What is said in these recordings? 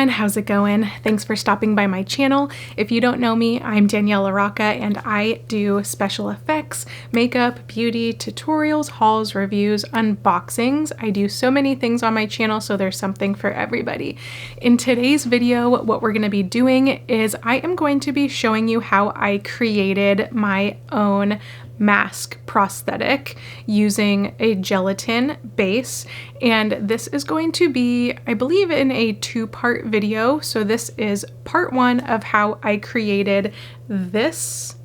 everyone, how's it going? Thanks for stopping by my channel. If you don't know me, I'm Danielle LaRocca and I do special effects, makeup, beauty, tutorials, hauls, reviews, unboxings. I do so many things on my channel, so there's something for everybody. In today's video, what we're going to be doing is I am going to be showing you how I created my own mask prosthetic using a gelatin base, and this is going to be, I believe, in a two-part video. So this is part one of how I created this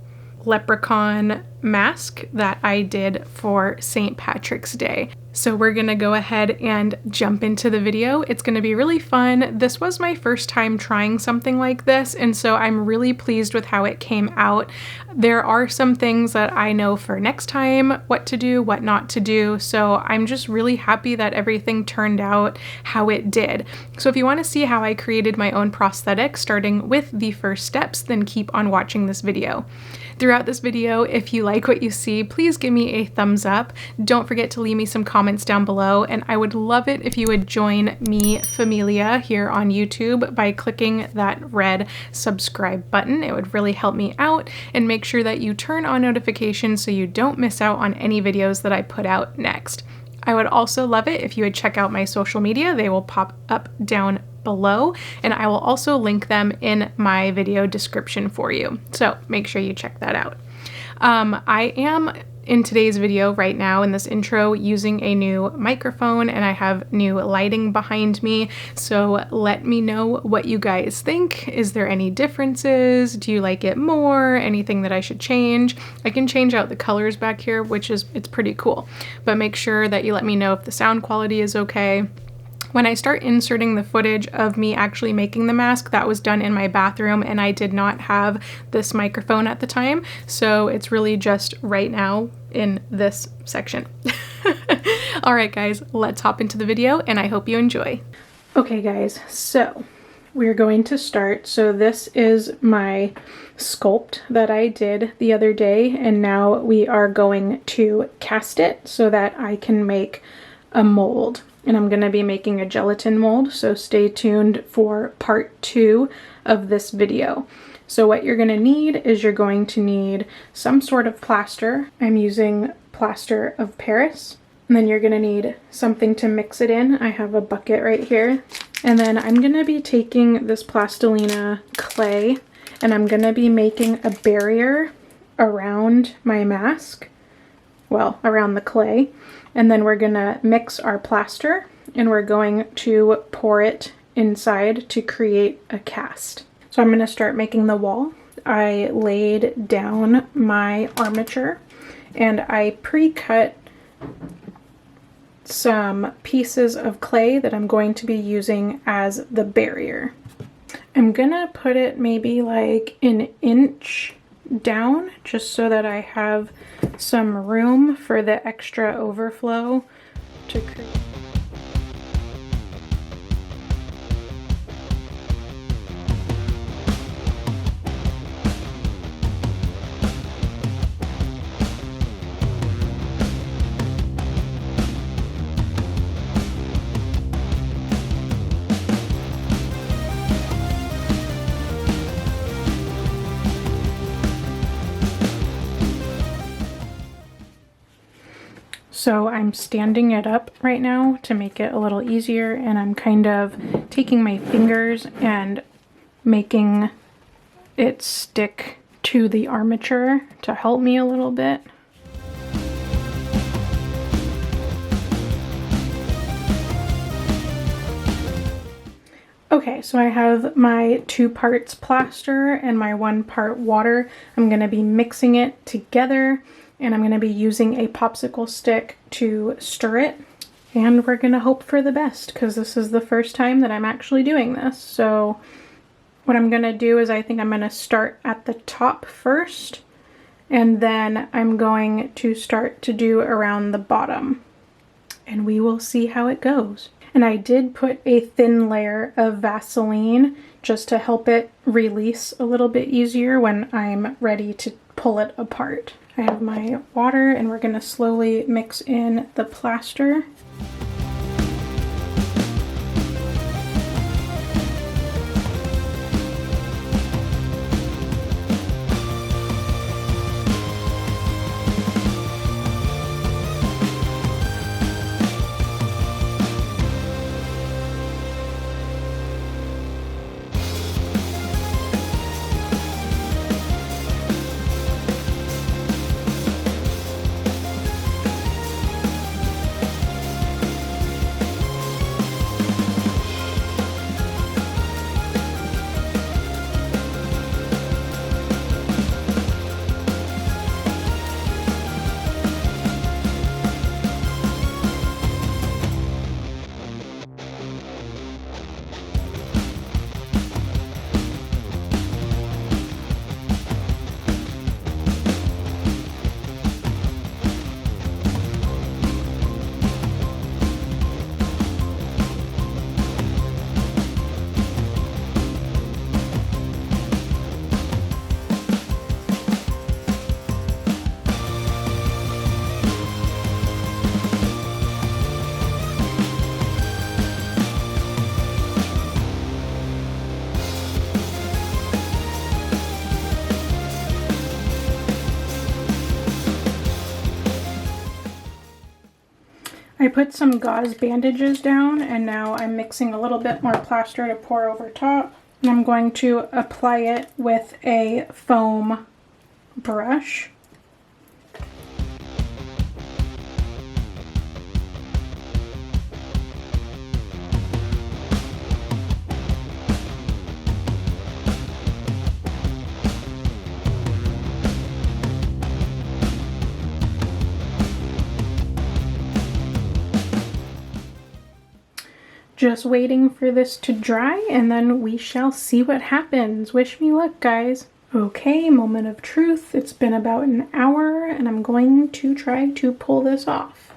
leprechaun mask that I did for St. Patrick's Day. So we're gonna go ahead and jump into the video. It's gonna be really fun. This was my first time trying something like this, and so I'm really pleased with how it came out. There are some things that I know for next time, what to do, what not to do, so I'm just really happy that everything turned out how it did. So if you wanna see how I created my own prosthetic, starting with the first steps, then keep on watching this video. Throughout this video, if you like what you see, please give me a thumbs up. Don't forget to leave me some comments down below, and I would love it if you would join me, Familia, here on YouTube by clicking that red subscribe button. It would really help me out, and make sure that you turn on notifications so you don't miss out on any videos that I put out next. I would also love it if you would check out my social media. They will pop up down below, and I will also link them in my video description for you. So make sure you check that out. I am in today's video right now in this intro using a new microphone, and I have new lighting behind me. So let me know what you guys think. Is there any differences? Do you like it more? Anything that I should change? I can change out the colors back here, which is, it's pretty cool, but make sure that you let me know if the sound quality is okay. When I start inserting the footage of me actually making the mask, that was done in my bathroom, and I did not have this microphone at the time, so it's really just right now in this section. Alright guys, let's hop into the video, and I hope you enjoy. Okay guys, so we're going to start. So this is my sculpt that I did the other day, and now we are going to cast it so that I can make a mold. And I'm going to be making a gelatin mold, so stay tuned for part 2 of this video. So what you're going to need is you're going to need some sort of plaster. I'm using plaster of Paris. And then you're going to need something to mix it in. I have a bucket right here. And then I'm going to be taking this plastilina clay, and I'm going to be making a barrier around my mask. Well, around the clay. And then we're gonna mix our plaster, and we're going to pour it inside to create a cast. So I'm gonna start making the wall. I laid down my armature, and I pre-cut some pieces of clay that I'm going to be using as the barrier. I'm gonna put it maybe like an inch down, just so that I have some room for the extra overflow to create. So I'm standing it up right now to make it a little easier, and I'm kind of taking my fingers and making it stick to the armature to help me a little bit. Okay, so I have my 2 parts plaster and my 1 part water. I'm going to be mixing it together, and I'm going to be using a popsicle stick to stir it. And we're going to hope for the best, because this is the first time that I'm actually doing this. So what I'm going to do is I think I'm going to start at the top first, and then I'm going to start to do around the bottom. And we will see how it goes. And I did put a thin layer of Vaseline just to help it release a little bit easier when I'm ready to pull it apart. I have my water, and we're going to slowly mix in the plaster. I put some gauze bandages down and now I'm mixing a little bit more plaster to pour over top. And I'm going to apply it with a foam brush. Just waiting for this to dry and then we shall see what happens. Wish me luck, guys. Okay, moment of truth. It's been about an hour and I'm going to try to pull this off.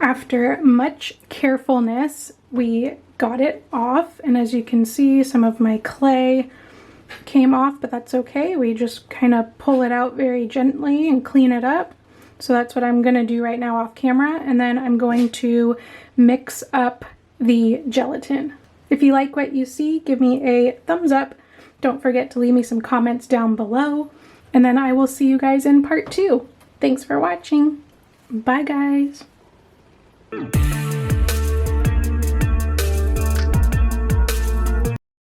After much carefulness, we got it off, and as you can see, some of my clay came off, but that's okay. We just kind of pull it out very gently and clean it up. So that's what I'm gonna do right now off camera, and then I'm going to mix up the gelatin. If you like what you see, give me a thumbs up. Don't forget to leave me some comments down below, and then I will see you guys in part 2. Thanks for watching. Bye, guys.